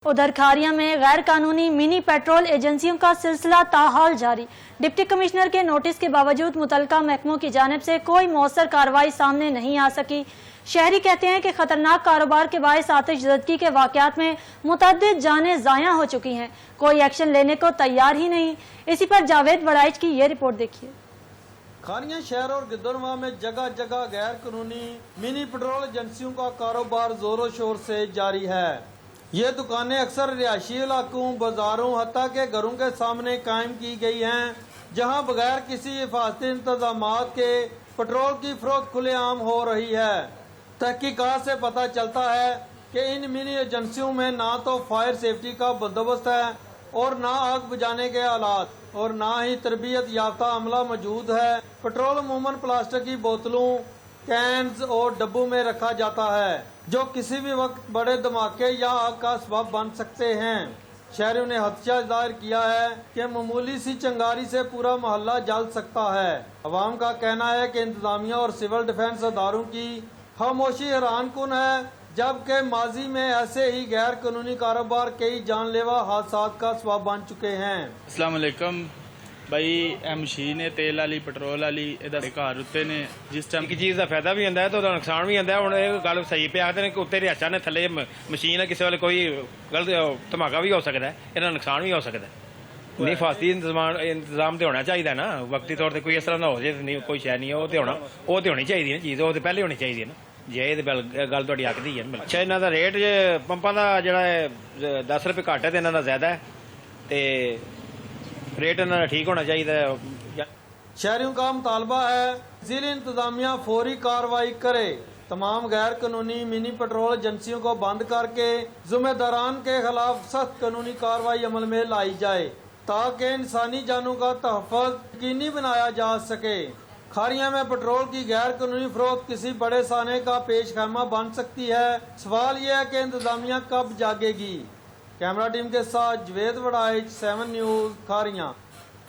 उधर खारिया में गैर कानूनी मिनी पेट्रोल एजेंसियों का सिलसिला ताहाल जारी। डिप्टी कमिश्नर के नोटिस के बावजूद मुतलका महकमों की जानिब से कोई मौसर कार्रवाई सामने नहीं आ सकी। शहरी कहते हैं कि खतरनाक कारोबार के बायस आतिशज़दगी के वाक़यात में मुतअद्दिद जानें ज़ाया हो चुकी हैं, कोई एक्शन लेने को तैयार ही नहीं। इसी पर जावेद बड़ाइच की ये रिपोर्ट देखिए। खानिया शहर और गिद्दरवा में जगह जगह गैर कानूनी मिनी पेट्रोल एजेंसियों का कारोबार जोरों शोर से जारी है। ये दुकानें अक्सर रिहायशी इलाकों, बाजारों, हत्ता के घरों के सामने कायम की गई हैं, जहां बगैर किसी हिफाजती इंतजामात के पेट्रोल की फरोख्त खुलेआम हो रही है। तहकीकात से पता चलता है कि इन मिनी एजेंसियों में ना तो फायर सेफ्टी का बंदोबस्त है और ना आग बुझाने के आलात और ना ही तरबियत याफ्ता अमला मौजूद है। पेट्रोल अमूमन प्लास्टिक की बोतलों, कैंस और डब्बों में रखा जाता है, जो किसी भी वक्त बड़े धमाके या आग का सबब बन सकते हैं। शहरियों ने खदशा जाहिर किया है कि मामूली सी चिंगारी से पूरा मोहल्ला जल सकता है। अवाम का कहना है कि इंतजामिया और सिविल डिफेंस अदारों की खामोशी हैरानकुन है, जबकि माजी में ऐसे ही गैर कानूनी कारोबार कई जानलेवा हादसात का सबब बन चुके हैं। अस्सलाम वालेकुम भाई, मशीन है तेल वाली पेट्रोल वाली घर उत्ते ने जिस टाइम एक चीज़ का फायदा भी होंगे तो नुकसान भी होंगे। हम ये गल सही पे आखते हैं कि उत्ते रिहायशा ने थले मशीन है, किसी वाले कोई गलत धमाका भी हो सकता है, इन्हें नुकसान भी हो सकता है। नहीं फास्ती इंतजाम तो होना चाहिए ना, वक्ती तौर पर कोई इस तरह ना हो जाए, नहीं कोई शय नहीं है वो तो होनी चाहिए ना चीज़, वो तो पहले होनी चाहिए ना। जे गल तुहाडी आखदी है। अच्छा, इन्हों का रेट जे पंपां का जिहड़ा है 10 रुपये घट है तो इन्हों का ज्यादा है, तो रेट इन्हों का ठीक होना चाहिए। शहरियों का मुतालबा है जिला इंतजामिया फौरी कार्रवाई करे, तमाम गैर कानूनी मिनी पेट्रोल एजेंसियों को बंद करके जिम्मेदारान के खिलाफ सख्त कानूनी कार्रवाई अमल में लाई जाए, ताकि इंसानी जानों का तहफ़्फ़ुज़ यकीनी बनाया जा सके। खारिया में पेट्रोल की गैर कानूनी फरोख्त किसी बड़े साने का पेश खैमा बन सकती है। सवाल यह है कि इंतजामिया कब जागेगी। कैमरा टीम के साथ जावेद बड़ाइच, 7 न्यूज़, खारिया।